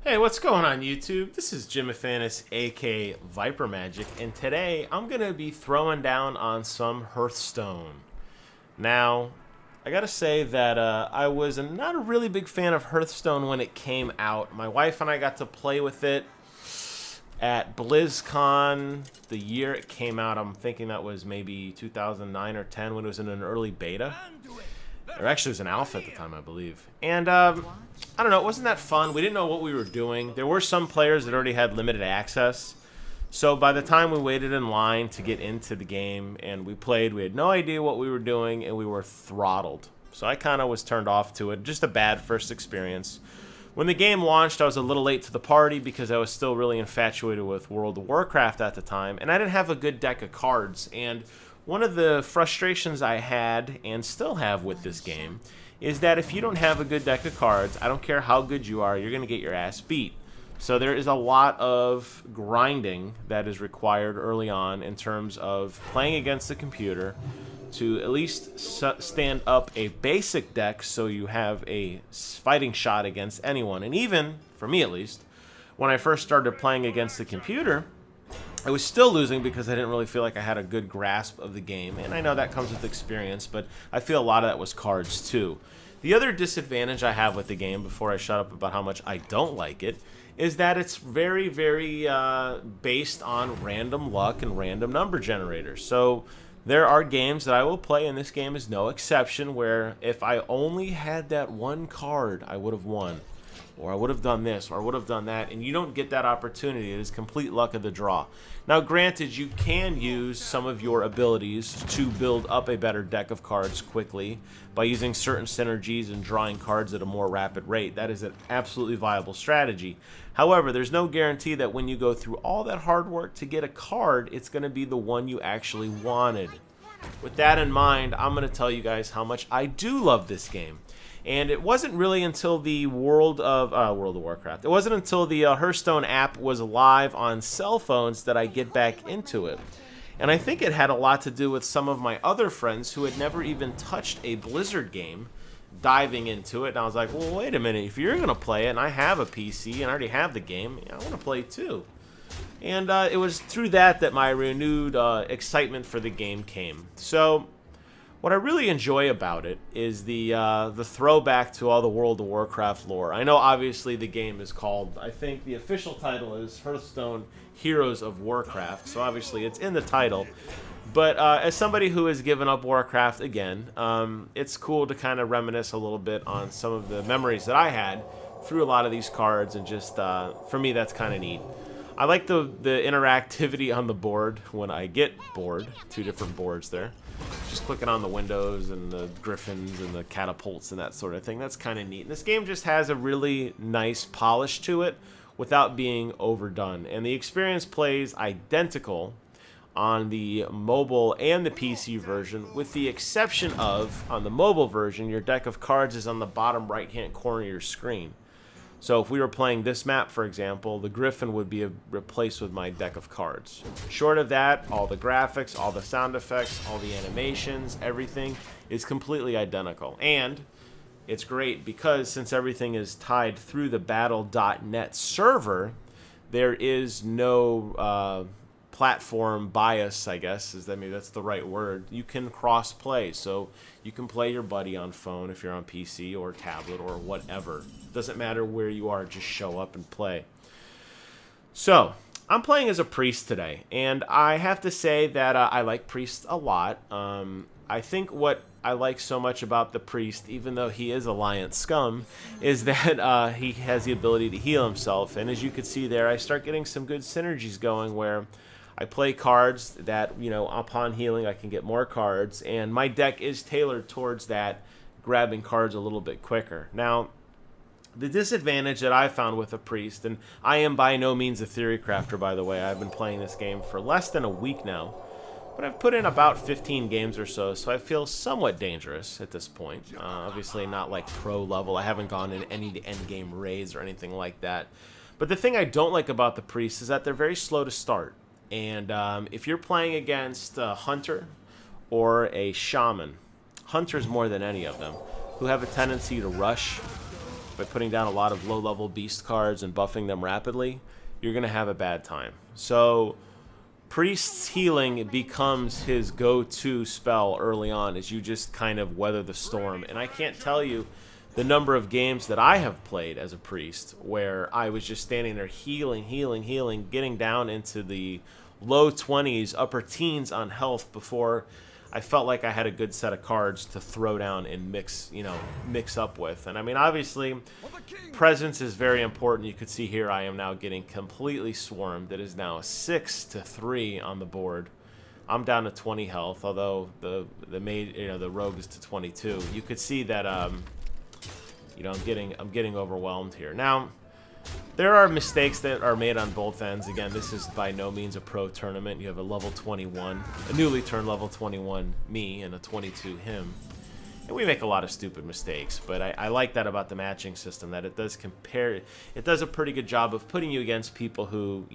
Hey, what's going on YouTube? This is Jimothanis, aka vypermajik, and today I'm going to be throwing down on some Hearthstone. Now, I gotta say that I was not a really big fan of Hearthstone when it came out. My wife and I got to play with it at BlizzCon the year it came out. I'm thinking that was maybe 2009 or 10 when it was in an early beta. Or actually, it was an alpha at the time, I believe. And, I don't know, it wasn't that fun. We didn't know what we were doing. There were some players that already had limited access. So by the time we waited in line to get into the game and we played, we had no idea what we were doing and we were throttled. So I kind of was turned off to it. Just a bad first experience. When the game launched, I was a little late to the party because I was still really infatuated with World of Warcraft at the time. And I didn't have a good deck of cards. And one of the frustrations I had, and still have with this game, is that if you don't have a good deck of cards, I don't care how good you are, you're going to get your ass beat. So there is a lot of grinding that is required early on in terms of playing against the computer to at least stand up a basic deck so you have a fighting shot against anyone. And even, for me at least, when I first started playing against the computer, I was still losing because I didn't really feel like I had a good grasp of the game. And I know that comes with experience, but I feel a lot of that was cards too. The other disadvantage I have with the game, before I shut up about how much I don't like it, is that it's very, very based on random luck and random number generators. So there are games that I will play, and this game is no exception, where if I only had that one card, I would have won. Or I would have done this, or I would have done that, and you don't get that opportunity. It is complete luck of the draw. Now, granted, you can use some of your abilities to build up a better deck of cards quickly by using certain synergies and drawing cards at a more rapid rate. That is an absolutely viable strategy. However, there's no guarantee that when you go through all that hard work to get a card, it's going to be the one you actually wanted. With that in mind, I'm going to tell you guys how much I do love this game. And it wasn't really until the World of Warcraft. It wasn't until the Hearthstone app was live on cell phones that I get back into it. And I think it had a lot to do with some of my other friends who had never even touched a Blizzard game diving into it. And I was like, well, wait a minute. If you're going to play it and I have a PC and I already have the game, I want to play it too. And it was through that my renewed excitement for the game came. So what I really enjoy about it is the throwback to all the World of Warcraft lore. I know obviously the game is called, I think the official title is Hearthstone Heroes of Warcraft, so obviously it's in the title. But as somebody who has given up Warcraft again, it's cool to kind of reminisce a little bit on some of the memories that I had through a lot of these cards, and just, for me, that's kind of neat. I like the interactivity on the board when I get bored. Two different boards there. Just clicking on the windows and the griffins and the catapults and that sort of thing. That's kind of neat. And this game just has a really nice polish to it without being overdone. And the experience plays identical on the mobile and the PC version, with the exception of, on the mobile version, your deck of cards is on the bottom right-hand corner of your screen. So if we were playing this map, for example, the Griffin would be replaced with my deck of cards. Short of that, all the graphics, all the sound effects, all the animations, everything is completely identical. And it's great because since everything is tied through the battle.net server, there is no platform bias, I guess, maybe that's the right word. You can cross-play, so you can play your buddy on phone if you're on PC or tablet or whatever. Doesn't matter where you are, just show up and play. So, I'm playing as a priest today, and I have to say that I like priests a lot. I think what I like so much about the priest, even though he is Alliance scum, is that he has the ability to heal himself. And as you can see there, I start getting some good synergies going where I play cards that, upon healing I can get more cards, and my deck is tailored towards that, grabbing cards a little bit quicker. Now, the disadvantage that I found with a priest, and I am by no means a theory crafter, by the way. I've been playing this game for less than a week now, but I've put in about 15 games or so I feel somewhat dangerous at this point. Obviously not like pro level. I haven't gone in any end game raids or anything like that. But the thing I don't like about the priests is that they're very slow to start. And if you're playing against a hunter or a shaman, hunters more than any of them, who have a tendency to rush by putting down a lot of low-level beast cards and buffing them rapidly, you're going to have a bad time. So Priest's healing becomes his go-to spell early on as you just kind of weather the storm. And I can't tell you the number of games that I have played as a priest where I was just standing there healing, getting down into the low 20s, upper teens on health before I felt like I had a good set of cards to throw down and mix up with. And I mean, obviously, presence is very important. You could see here I am now getting completely swarmed. It is now 6-3 on the board. I'm down to 20 health, although the rogue is to 22. You could see that I'm getting overwhelmed here. Now, there are mistakes that are made on both ends. Again, this is by no means a pro tournament. You have a level 21, a newly turned level 21 me, and a 22 him. And we make a lot of stupid mistakes, but I like that about the matching system, that it does compare. It does a pretty good job of putting you against people who,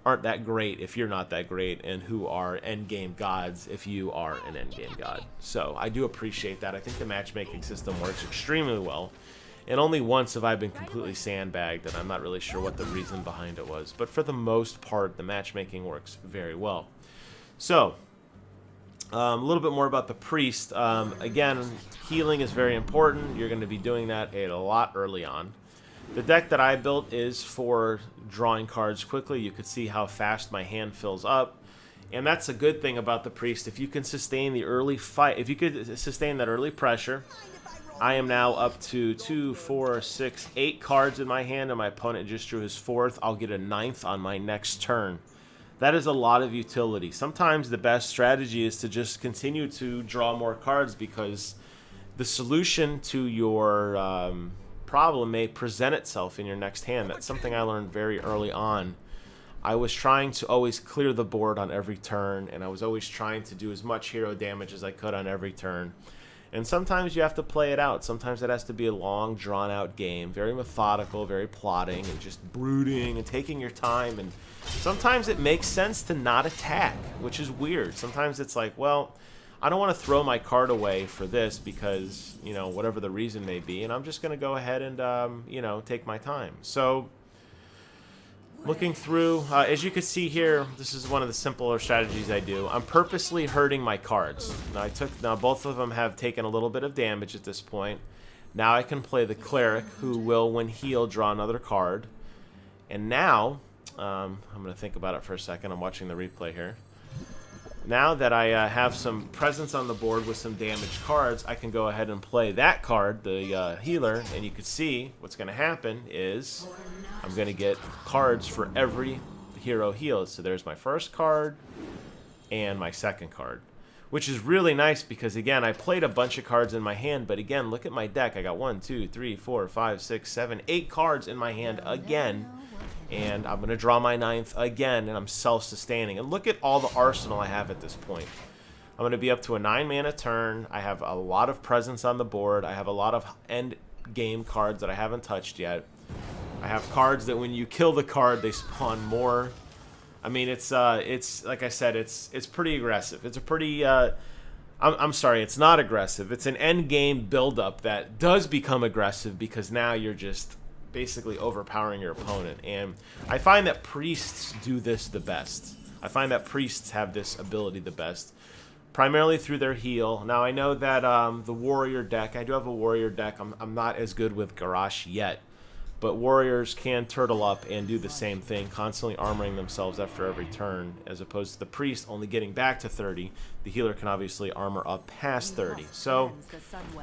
aren't that great if you're not that great, and who are endgame gods if you are an endgame god. So I do appreciate that. I think the matchmaking system works extremely well. And only once have I been completely sandbagged, and I'm not really sure what the reason behind it was. But for the most part, the matchmaking works very well. So, a little bit more about the priest. Again, healing is very important. You're going to be doing that a lot early on. The deck that I built is for drawing cards quickly. You could see how fast my hand fills up. And that's a good thing about the priest. If you can sustain the early fight, if you could sustain that early pressure, I am now up to 2, 4, 6, 8 cards in my hand, and my opponent just drew his 4th. I'll get a 9th on my next turn. That is a lot of utility. Sometimes the best strategy is to just continue to draw more cards, because the solution to your problem may present itself in your next hand. That's something I learned very early on. I was trying to always clear the board on every turn, and I was always trying to do as much hero damage as I could on every turn. And sometimes you have to play it out. Sometimes it has to be a long, drawn-out game, very methodical, very plotting, and just brooding and taking your time. And sometimes it makes sense to not attack, which is weird. Sometimes it's like, well, I don't want to throw my card away for this because, whatever the reason may be, and I'm just going to go ahead and, take my time. So, looking through, as you can see here, this is one of the simpler strategies I do. I'm purposely hurting my cards. Now both of them have taken a little bit of damage at this point. Now I can play the cleric, who will, when healed, draw another card. And now, I'm going to think about it for a second. I'm watching the replay here. Now that I have some presence on the board with some damaged cards, I can go ahead and play that card, the healer, and you can see what's going to happen is I'm going to get cards for every hero healed. So there's my first card and my second card, which is really nice because, again, I played a bunch of cards in my hand, but again, look at my deck. I got 1, 2, 3, 4, 5, 6, 7, 8 cards in my hand again. And I'm going to draw my 9th again, and I'm self-sustaining. And look at all the arsenal I have at this point. I'm going to be up to a 9-mana turn. I have a lot of presence on the board. I have a lot of end-game cards that I haven't touched yet. I have cards that when you kill the card, they spawn more. I mean, it's like I said, it's pretty aggressive. It's a pretty... I'm sorry, it's not aggressive. It's an end-game build-up that does become aggressive because now you're just basically overpowering your opponent. And I find that priests do this the best. I find that priests have this ability the best, primarily through their heal. Now I know that the warrior deck, I do have a warrior deck. I'm not as good with Garrosh yet, but warriors can turtle up and do the same thing, constantly armoring themselves after every turn, as opposed to the priest only getting back to 30. The healer can obviously armor up past 30. So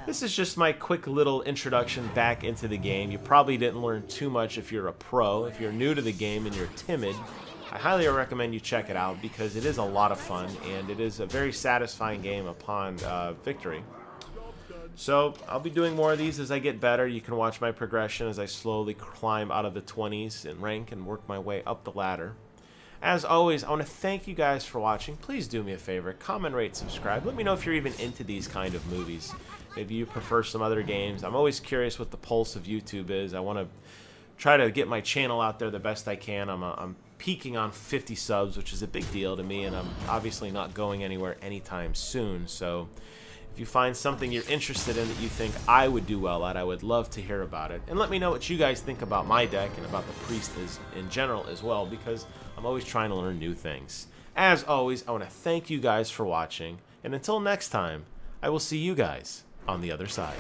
this is just my quick little introduction back into the game. You probably didn't learn too much if you're a pro. If you're new to the game and you're timid, I highly recommend you check it out because it is a lot of fun and it is a very satisfying game upon victory. So I'll be doing more of these as I get better. You can watch my progression as I slowly climb out of the 20s in rank and work my way up the ladder. As always, I want to thank you guys for watching. Please do me a favor, comment, rate, subscribe. Let me know if you're even into these kind of movies. Maybe you prefer some other games. I'm always curious what the pulse of YouTube is. I want to try to get my channel out there the best I can. I'm peaking on 50 subs, which is a big deal to me, and I'm obviously not going anywhere anytime soon. So If you find something you're interested in that you think I would do well at, I would love to hear about it. And let me know what you guys think about my deck and about the Priest in general as well, because I'm always trying to learn new things. As always, I want to thank you guys for watching, and until next time, I will see you guys on the other side.